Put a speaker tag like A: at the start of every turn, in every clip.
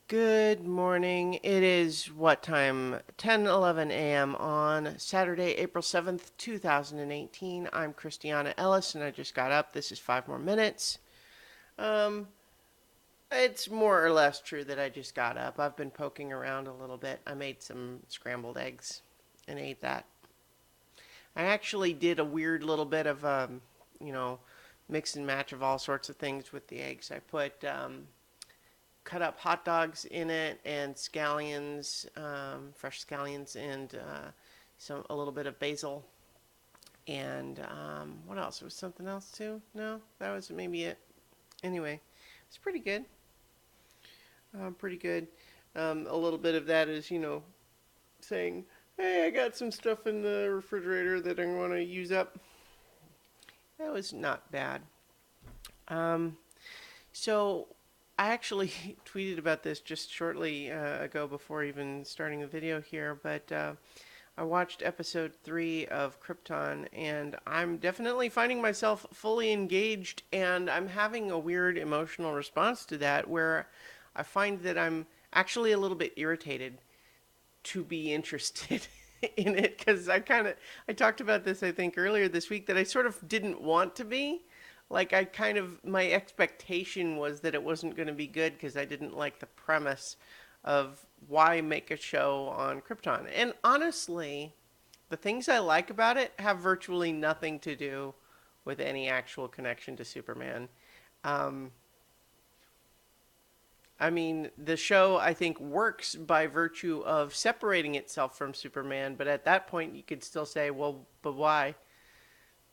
A: Good morning. It is what time? 10:11 a.m. on Saturday, April 7th, 2018. I'm Christiana Ellis and I just got up. This is 5 more minutes. Um, it's more or less true that I just got up. I've been poking around a little bit. I made some scrambled eggs and ate that. I actually did a weird little bit of you know, mix and match of all sorts of things with the eggs. I put cut up hot dogs in it and scallions, fresh scallions, and a little bit of basil. And what else? There was something else too. No, that was maybe it. Anyway, it's pretty good. Pretty good. A little bit of that is saying, "Hey, I got some stuff in the refrigerator that I want to use up." That was not bad. Um, So I actually tweeted about this just shortly ago before even starting the video here, but I watched episode 3 of Krypton and I'm definitely finding myself fully engaged and I'm having a weird emotional response to that where I find that I'm actually a little bit irritated to be interested in it because I talked about this I think earlier this week that I sort of didn't want to be. Like I kind of my expectation was that it wasn't going to be good because I didn't like the premise of why make a show on Krypton. And honestly, the things I like about it have virtually nothing to do with any actual connection to Superman. Um, I mean, the show I think works by virtue of separating itself from Superman, but at that point you could still say, well, but why?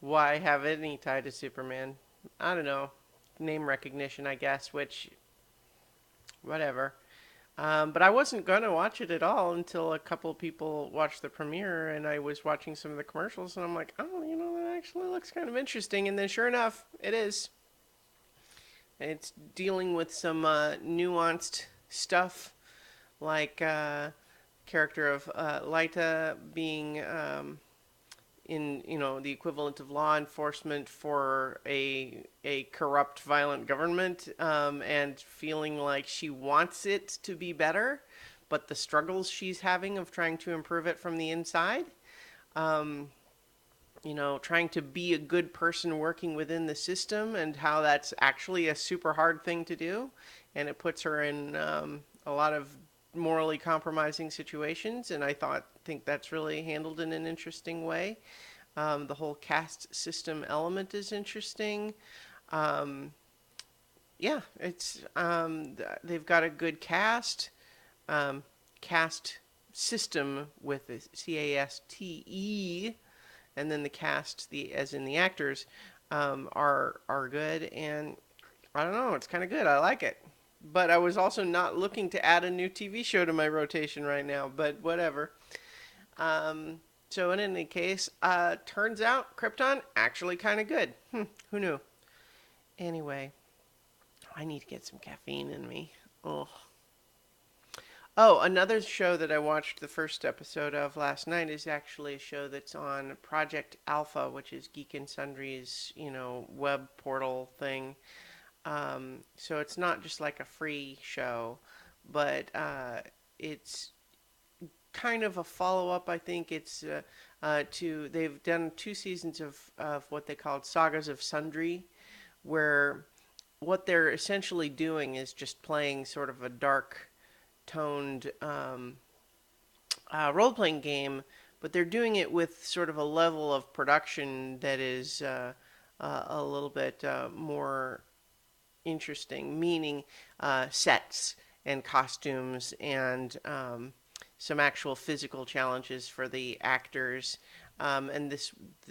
A: Why have any tie to Superman? I don't know. Name recognition, I guess, which, whatever. But I wasn't going to watch it at all until a couple people watched the premiere and I was watching some of the commercials and I'm like, oh, that actually looks kind of interesting. And then sure enough, it is. It's dealing with some nuanced stuff like character of Lyta being in the equivalent of law enforcement for a corrupt, violent government, and feeling like she wants it to be better, but the struggles she's having of trying to improve it from the inside. Um, trying to be a good person working within the system, and how that's actually a super hard thing to do, and it puts her in a lot of morally compromising situations. And think that's really handled in an interesting way. The whole caste system element is interesting. Um, yeah, it's they've got a good cast system with the CASTE, and then the cast, the as in the actors, are good, and I don't know, it's kind of good. I like it, but I was also not looking to add a new TV show to my rotation right now. But whatever. Um, so in any case, turns out Krypton actually kind of good. Who knew? Anyway, I need to get some caffeine in me. Oh. Oh, another show that I watched the first episode of last night is actually a show that's on Project Alpha, which is Geek and Sundry's, web portal thing. So it's not just like a free show, but it's kind of a follow up. I think it's to they've done 2 seasons of what they called Sagas of Sundry, where what they're essentially doing is just playing sort of a dark toned role playing game, but they're doing it with sort of a level of production that is a little bit more interesting, meaning sets and costumes and some actual physical challenges for the actors.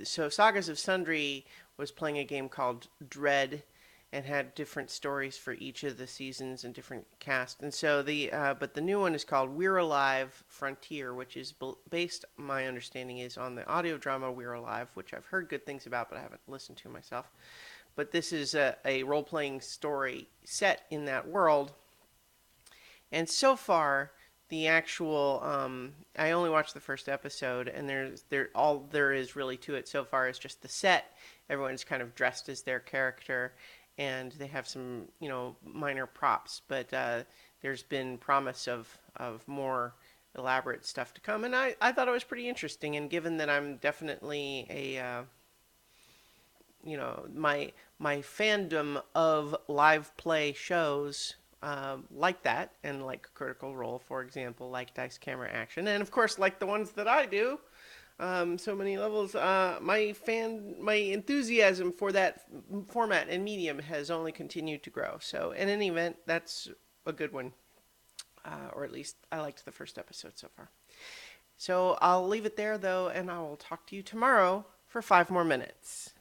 A: So Sagas of Sundry was playing a game called Dread, and had different stories for each of the seasons and different cast. And so but the new one is called We're Alive Frontier, which is based, my understanding is, on the audio drama We're Alive, which I've heard good things about, but I haven't listened to myself. But this is a role playing story set in that world. And so far, the actual I only watched the first episode, and all there is really to it so far is just the set. Everyone's kind of dressed as their character, and they have some, minor props, but there's been promise of more elaborate stuff to come, and I thought it was pretty interesting. And given that I'm definitely my fandom of live play shows like that, and like Critical Role, for example, like Dice Camera Action, and of course like the ones that I do, so many levels. My enthusiasm for that format and medium has only continued to grow. So in any event, that's a good one, or at least I liked the first episode so far. So I'll leave it there though, and I will talk to you tomorrow for 5 more minutes.